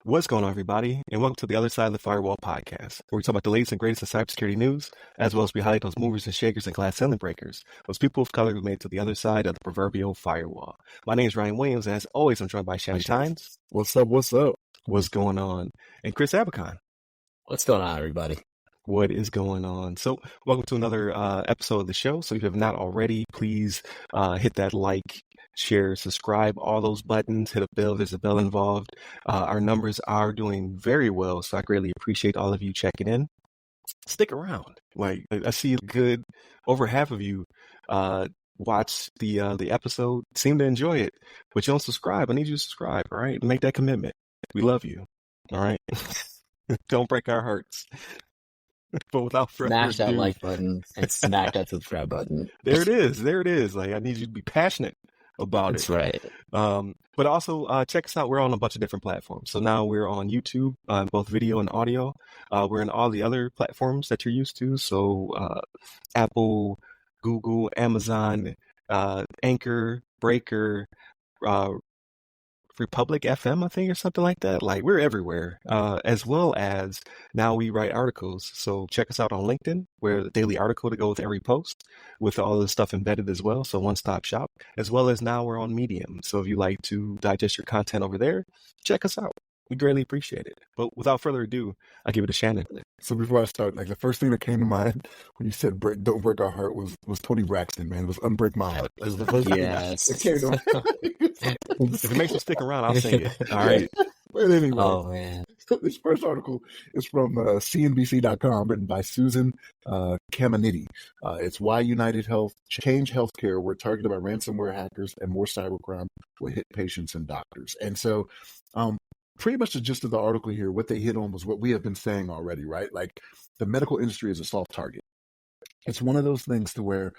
What's going on, everybody, and welcome to the Other Side of the Firewall podcast, where we talk about the latest and greatest in cybersecurity news, as well as we highlight those movers and shakers and glass ceiling breakers, those people of color who made it to the other side of the proverbial firewall. My name is Ryan Williams, and as always, I'm joined by Shannon Tynes. What's up? What's up? What's going on? And Chris Abacon. What's going on, everybody? What is going on? So, welcome to another episode of the show. So, if you have not already, please hit that like, share, subscribe, all those buttons, hit a bell. There's a bell involved. Our numbers are doing very well, so I greatly appreciate all of you checking in. Stick around. Like, I see good over half of you watch the episode, seem to enjoy it, but you don't subscribe. I need you to subscribe, all right? Make that commitment. We love you, all right? Don't break our hearts. But without further Smash ado, that like button and smack that subscribe button. There it is. There it is. Like, I need you to be passionate about That's it. right. But also check us out. We're on a bunch of different platforms. So now we're on YouTube, both video and audio. We're in all the other platforms that you're used to. So Apple, Google, Amazon, Anchor, Breaker, Republic FM, I think, or something like that. Like, we're everywhere, as well as now we write articles. So check us out on LinkedIn, where the daily article to go with every post with all the stuff embedded as well. So one-stop shop, as well as now we're on Medium. So if you like to digest your content over there, check us out. We greatly appreciate it. But without further ado, I give it to Shannon. So before I start, like the first thing that came to mind when you said "Don't break our heart" was Tony Braxton. Man, it was "Unbreak My Heart." That was the first Yes. thing that came to mind. If it makes you stick around, I'll sing it. All right. But anyway, Oh, man. this first article is from CNBC.com, written by Susan Caminiti. It's why Unitedhealth changed healthcare. We're targeted by ransomware hackers, and more cybercrime will hit patients and doctors. And so, pretty much the gist of the article here, what they hit on was what we have been saying already, right? Like, the medical industry is a soft target. It's one of those things to where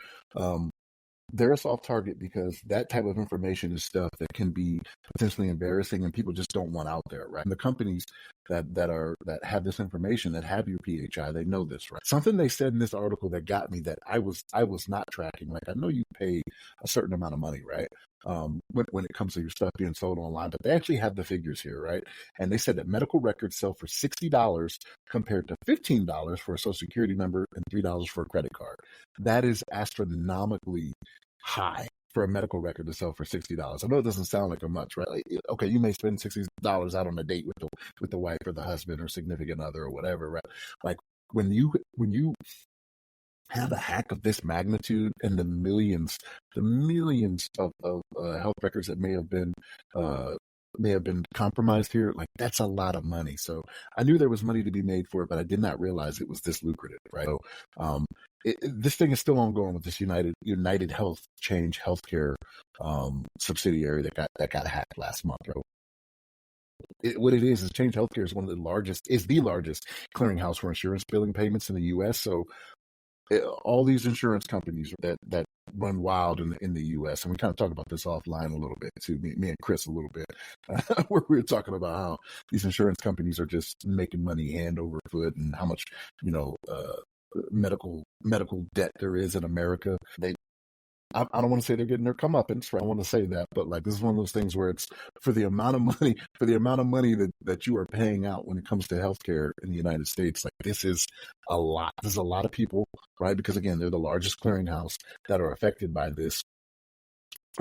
they're a soft target because that type of information is stuff that can be potentially embarrassing and people just don't want out there, right? And the companies that have this information, that have your PHI, they know this, right? Something they said in this article that got me, that I was not tracking. Like, I know you pay a certain amount of money, right? When it comes to your stuff being sold online, but they actually have the figures here, right? And they said that medical records sell for $60 compared to $15 for a social security number and $3 for a credit card. That is astronomically high for a medical record to sell for $60. I know it doesn't sound like a much, right? Like, okay, you may spend $60 out on a date with the wife or the husband or significant other or whatever, right? Like, when you have a hack of this magnitude and the millions of health records that may have been compromised here, like, that's a lot of money. So I knew there was money to be made for it, but I did not realize it was this lucrative, right? So this thing is still ongoing with this Unitedhealth Change Healthcare subsidiary that got hacked last month, right? What it is Change Healthcare is the largest clearinghouse for insurance billing payments in the U.S. So all these insurance companies that run wild in the U.S., and we kind of talked about this offline a little bit too, me and Chris a little bit, where we were talking about how these insurance companies are just making money hand over foot, and how much medical debt there is in America. I don't want to say they're getting their comeuppance, right? I want to say that, but like, this is one of those things where it's for the amount of money that you are paying out when it comes to healthcare in the United States. Like, this is a lot. There's a lot of people, right? Because again, they're the largest clearinghouse that are affected by this.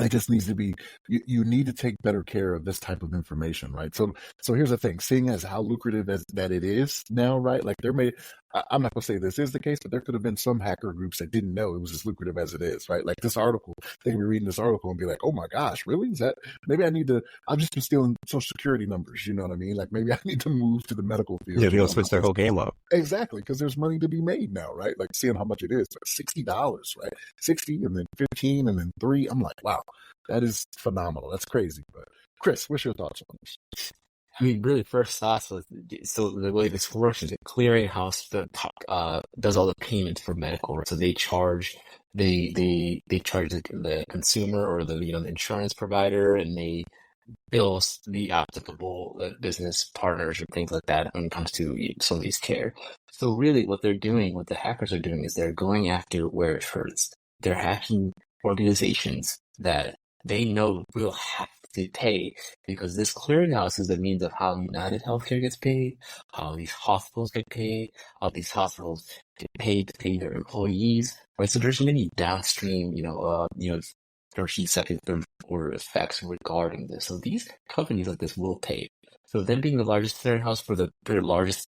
It just needs to be, you need to take better care of this type of information, right? So here's the thing, seeing as how lucrative that it is now, right? Like, I'm not going to say this is the case, but there could have been some hacker groups that didn't know it was as lucrative as it is, right? Like, this article, they can be reading this article and be like, oh my gosh, really? Is that, maybe I've just been stealing social security numbers, you know what I mean? Like, maybe I need to move to the medical field. Yeah, they'll switch their whole game up. Exactly, because there's money to be made now, right? Like, seeing how much it is, $60, right? 60 and then 15 and then 3. I'm like, wow, that is phenomenal. That's crazy. But Chris, what's your thoughts on this? I mean, really, first thoughts was, so the way this works is a clearinghouse that does all the payments for medical. So they charge the consumer or the insurance provider, and they bill the applicable business partners or things like that when it comes to some of these care. So really, what the hackers are doing is they're going after where it hurts. They're hacking organizations that they know will have to pay, because this clearinghouse is the means of how United Healthcare gets paid, how these hospitals get paid, how these hospitals get paid to pay their employees, right? So there's many downstream, first, second, third order effects regarding this. So these companies like this will pay. So them being the largest clearinghouse for the largest,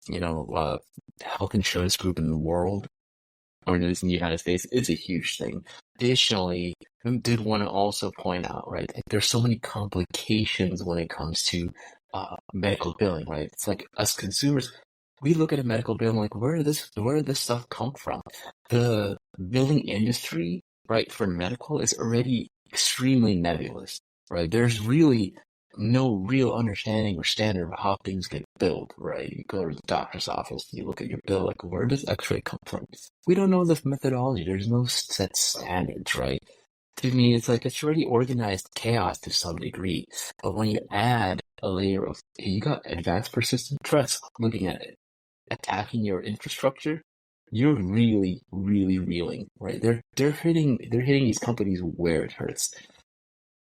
health insurance group in the world, or in the United States, is a huge thing. Additionally, I did want to also point out, right, like there's so many complications when it comes to medical billing, right? It's like us consumers, we look at a medical bill and like, where did this stuff come from? The billing industry, right, for medical is already extremely nebulous, right? There's really no real understanding or standard of how things get billed, right? You go to the doctor's office, you look at your bill, like, where does X-ray come from? We don't know the methodology. There's no set standards, right? To me, it's like it's already organized chaos to some degree. But when you add a layer of, you got advanced persistent threats looking at it, attacking your infrastructure, you're really, really reeling, right? They're hitting these companies where it hurts.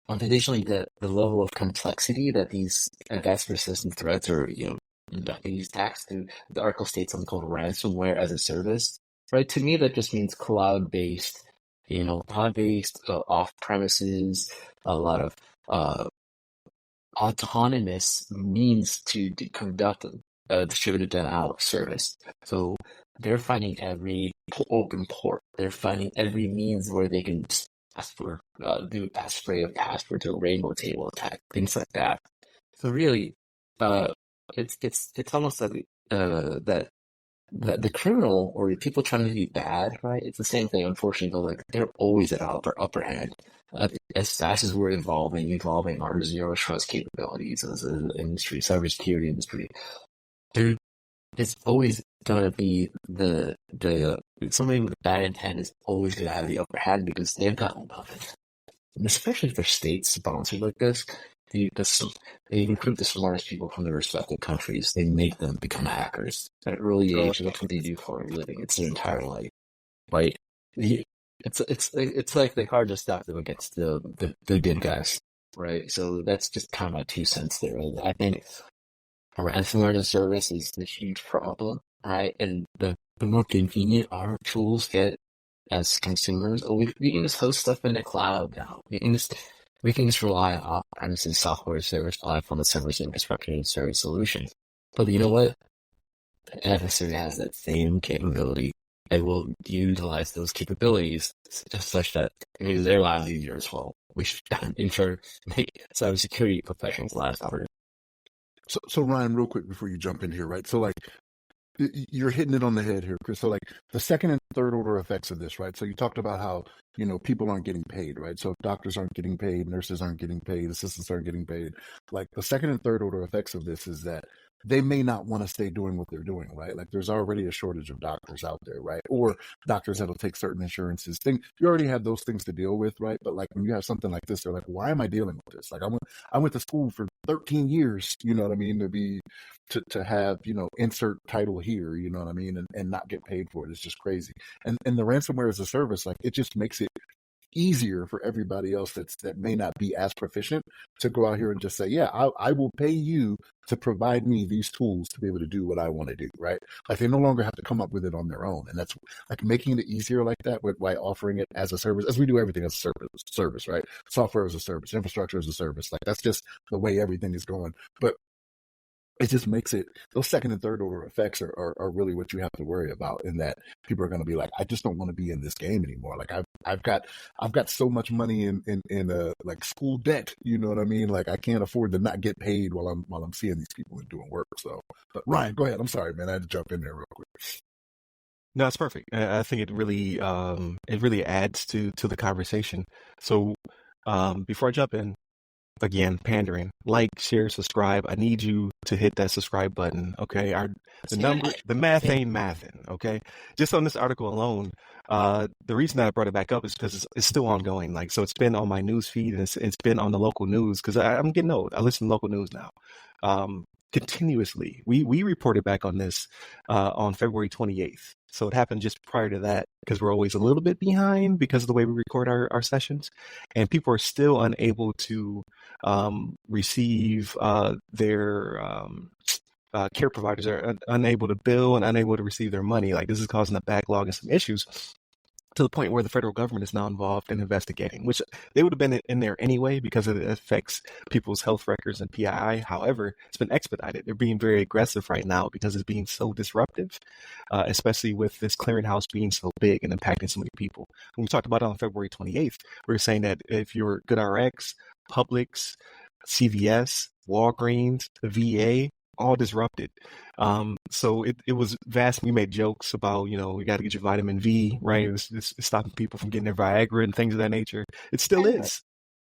Additionally, the level of complexity that these advanced persistent threats are, these attacks, to the article states something called ransomware as a service, right? To me, that just means cloud-based, off premises, a lot of autonomous means to conduct a distributed denial of service. So they're finding every open port. They're finding every means where they can do a spray of passwords or rainbow table attack, things like that. So really, it's almost like that the criminal or the people trying to be bad, right? It's the same thing, unfortunately, but like they're always at upper hand. As fast as we're evolving our zero trust capabilities as an industry, cybersecurity industry, it's always gonna be somebody with bad intent is always gonna have the upper hand because they've got it. And especially if they're state sponsored like this, they recruit the smartest people from their respective countries. They make them become hackers at an early age. That's what they do for a living. It's their entire life, right? It's like they hard to stop them against the good guys, right? So that's just kind of my 2 cents there. I think ransomware as a service is a huge problem, right? And the more convenient our tools get as consumers, we can just host stuff in the cloud now. We can just rely on off-premises software service, rely on the server's infrastructure and service solutions. But you know what? The adversary has that same capability. They will utilize those capabilities just such that it makes their lives easier as well. We should ensure make cybersecurity professionals' lives harder. So Ryan, real quick before you jump in here, right? So like you're hitting it on the head here, Chris. So like the second and third order effects of this, right? So you talked about how, people aren't getting paid, right? So doctors aren't getting paid, nurses aren't getting paid, assistants aren't getting paid. Like the second and third order effects of this is that they may not want to stay doing what they're doing, right? Like there's already a shortage of doctors out there, right? Or doctors that'll take certain insurances. You already have those things to deal with, right? But like when you have something like this, they're like, why am I dealing with this? Like I went to school for 13 years, you know what I mean, to have, insert title here, you know what I mean, and not get paid for it. It's just crazy. And the ransomware as a service, like it just makes it easier for everybody else that may not be as proficient to go out here and just say, yeah, I will pay you to provide me these tools to be able to do what I want to do, right? Like they no longer have to come up with it on their own. And that's like making it easier like that by offering it as a service, as we do everything as a service, right? Software as a service, infrastructure as a service. Like that's just the way everything is going. But it just makes it, those second and third order effects are really what you have to worry about, in that people are going to be like, I just don't want to be in this game anymore. Like I've got so much money in like school debt, you know what I mean? Like I can't afford to not get paid while I'm seeing these people and doing work. So, but Ryan, go ahead. I'm sorry, man. I had to jump in there real quick. No, it's perfect. I think it really adds to the conversation. So before I jump in, again, pandering, like, share, subscribe. I need you to hit that subscribe button. Okay. The math ain't mathing. Okay. Just on this article alone, the reason that I brought it back up is because it's still ongoing. Like, so it's been on my news feed and it's been on the local news because I'm getting old. I listen to local news now. continuously. We reported back on this on February 28th. So it happened just prior to that because we're always a little bit behind because of the way we record our sessions. And people are still unable to receive their care providers are unable to bill and unable to receive their money. Like this is causing a backlog and some issues to the point where the federal government is now involved in investigating, which they would have been in there anyway because it affects people's health records and PII. However, it's been expedited. They're being very aggressive right now because it's being so disruptive, especially with this clearinghouse being so big and impacting so many people. When we talked about it on February 28th, we were saying that if you're GoodRx, Publix, CVS, Walgreens, the VA, all disrupted. So it was vast. We made jokes about, you got to get your vitamin V, right? It's stopping people from getting their Viagra and things of that nature. It still is.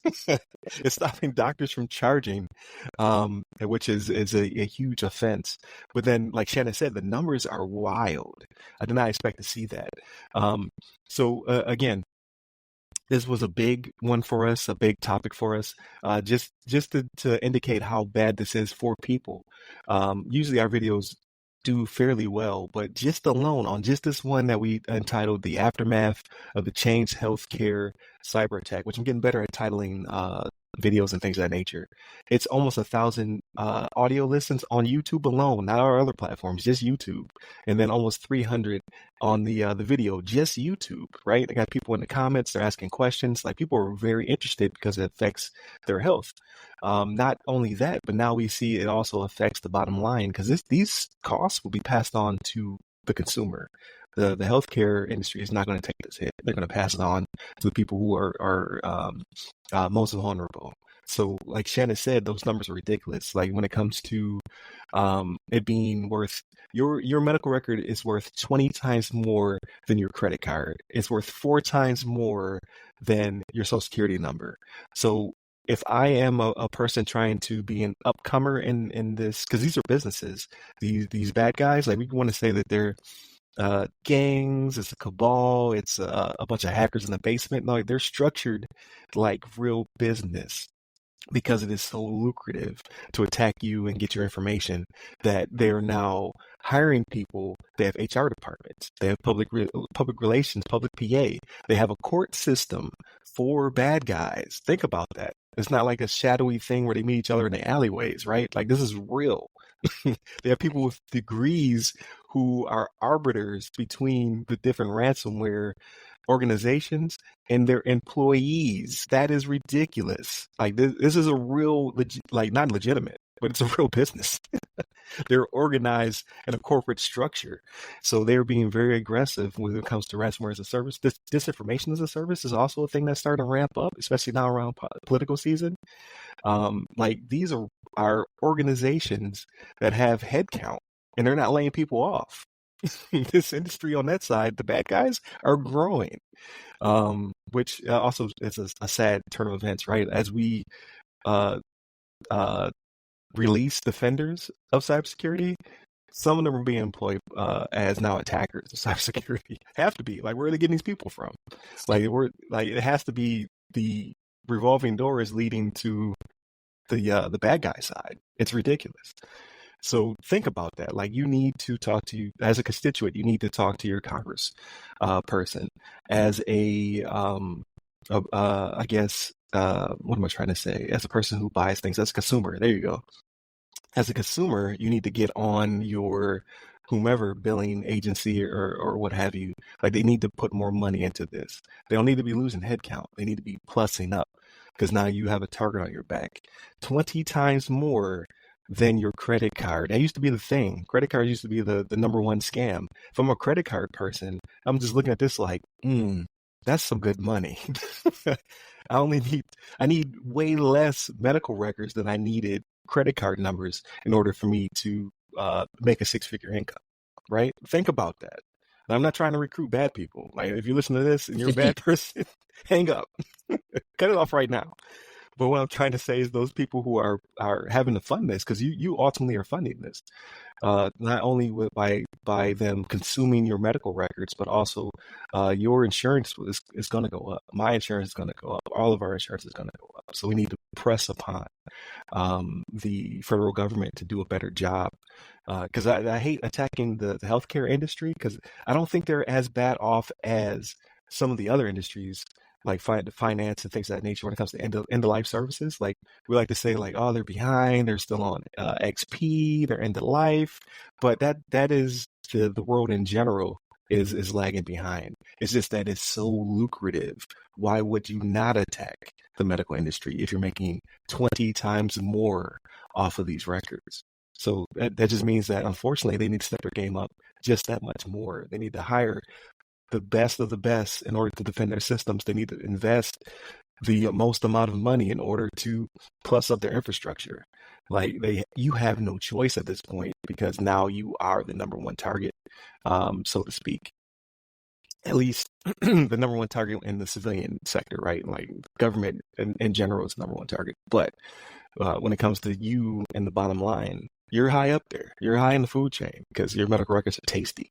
It's stopping doctors from charging, which is a huge offense. But then, like Shannon said, the numbers are wild. I did not expect to see that. So again, this was a big one for us, a big topic for us, just to indicate how bad this is for people. Usually our videos do fairly well, but just alone on just this one that we entitled "The Aftermath of the Change Healthcare Cyber Attack," which I'm getting better at titling videos and things of that nature. It's almost 1,000 audio listens on YouTube alone, not our other platforms, just YouTube, and then almost 300 on the video, just YouTube. Right? I got people in the comments; they're asking questions. Like people are very interested because it affects their health. Not only that, but now we see it also affects the bottom line because these costs will be passed on to the consumer. The healthcare industry is not going to take this hit. They're going to pass it on to the people who are most vulnerable. So, like Shannon said, those numbers are ridiculous. Like when it comes to it being worth your medical record is worth 20 times more than your credit card. It's worth 4 times more than your social security number. So if I am a person trying to be an upcomer in this, because these are businesses, these bad guys, like we want to say that they're gangs, it's a cabal, it's a bunch of hackers in the basement. No, they're structured like real business because it is so lucrative to attack you and get your information that they're now hiring people. They have HR departments, they have public relations, public PA, they have a court system for bad guys. Think about that. It's not like a shadowy thing where they meet each other in the alleyways, right? Like this is real. They have people with degrees who are arbiters between the different ransomware organizations and their employees. That is ridiculous. Like this is a real, like not legitimate, but it's a real business. They're organized in a corporate structure. So they're being very aggressive when it comes to ransomware as a service. Disinformation as a service is also a thing that's starting to ramp up, especially now around political season. Like these are organizations that have headcount and they're not laying people off. This industry on that side, the bad guys are growing, which also is a sad turn of events, right? As we release defenders of cybersecurity, some of them are being employed as now attackers of cybersecurity. Have to be. Like, where are they getting these people from? Like, it has to be the revolving door is leading to the bad guy side. It's ridiculous. So think about that. Like you need to talk to as a constituent. You need to talk to your Congress person as I guess what am I trying to say? As a person who buys things, as a consumer. There you go. As a consumer, you need to get on your whomever billing agency or what have you. Like they need to put more money into this. They don't need to be losing headcount. They need to be plussing up because now you have a target on your back. 20 times more than your credit card. That used to be the thing. Credit cards used to be the number one scam. If I'm a credit card person, I'm just looking at this like, that's some good money. I need way less medical records than I needed credit card numbers in order for me to make a 6-figure income, right? Think about that. And I'm not trying to recruit bad people. Like if you listen to this and you're a bad person, hang up. Cut it off right now. But what I'm trying to say is those people who are having to fund this, because you ultimately are funding this, not only by them consuming your medical records, but also your insurance is going to go up. My insurance is going to go up. All of our insurance is going to go up. So we need to press upon the federal government to do a better job. Because I hate attacking the healthcare industry, because I don't think they're as bad off as some of the other industries, like finance and things of that nature when it comes to end of life services. Like, we like to say, like, oh, they're behind, they're still on XP, they're end of life, but that is the world in general is lagging behind. It's just that it's so lucrative. Why would you not attack the medical industry if you're making 20 times more off of these records? So that just means that, unfortunately, they need to step their game up just that much more. They need to hire the best of the best in order to defend their systems. They need to invest the most amount of money in order to plus up their infrastructure. Like, you have no choice at this point, because now you are the number one target, so to speak. At least the number one target in the civilian sector, right? Like, government in general is the number one target. But when it comes to you and the bottom line, you're high up there. You're high in the food chain because your medical records are tasty.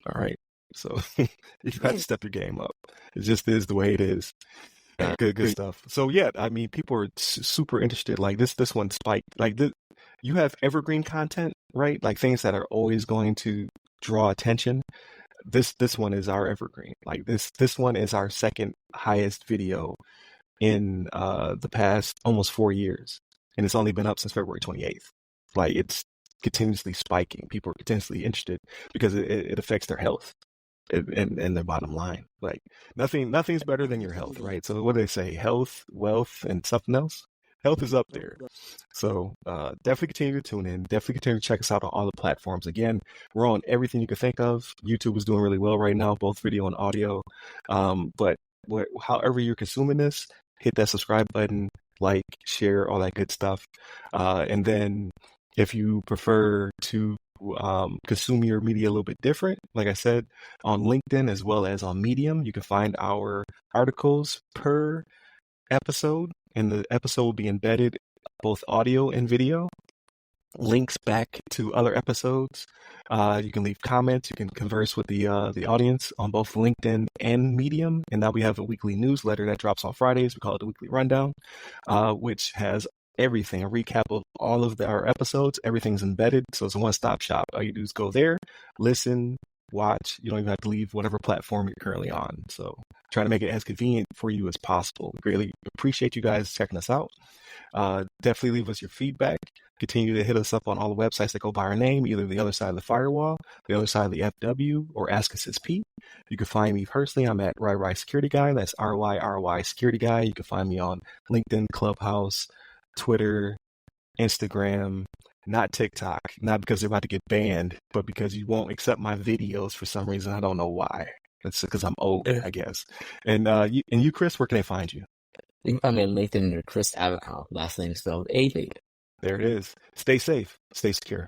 All right. So you got to step your game up. It just is the way it is. Good stuff. So yeah, I mean, people are super interested. Like, this one spiked. Like, you have evergreen content, right? Like, things that are always going to draw attention. This one is our evergreen. Like, this one is our second highest video in the past almost 4 years, and it's only been up since February 28th. Like, it's continuously spiking. People are continuously interested because it affects their health and their bottom line. Like, nothing's better than your health, right? So what do they say? Health, wealth, and something else. Health is up there. So definitely continue to tune in. Definitely continue to check us out on all the platforms. Again, we're on everything you can think of. YouTube is doing really well right now, both video and audio. But however you're consuming this, hit that subscribe button, like, share, all that good stuff. And then if you prefer to consume your media a little bit different, like I said, on LinkedIn as well as on Medium, you can find our articles per episode, and the episode will be embedded both audio and video, links back to other episodes. You can leave comments. You can converse with the audience on both LinkedIn and Medium. And now we have a weekly newsletter that drops on Fridays. We call it the Weekly Rundown, which has everything, a recap of all of our episodes. Everything's embedded, so it's a one-stop shop. All you do is go there, listen, watch. You don't even have to leave whatever platform you're currently on. So trying to make it as convenient for you as possible. We greatly appreciate you guys checking us out. Definitely leave us your feedback. Continue to hit us up on all the websites that go by our name, either the other side of the firewall, the other side of the FW, or Ask Us SP. You can find me personally. I'm at RyRy Security Guy. That's RYRY Security Guy. You can find me on LinkedIn, Clubhouse, Twitter, Instagram, not TikTok. Not because they're about to get banned, but because you won't accept my videos for some reason. I don't know why. It's because I'm old, I guess. And you, Chris, where can they find you? You can find me on LinkedIn under Chris Abacow, last name spelled A-B. There it is. Stay safe. Stay secure.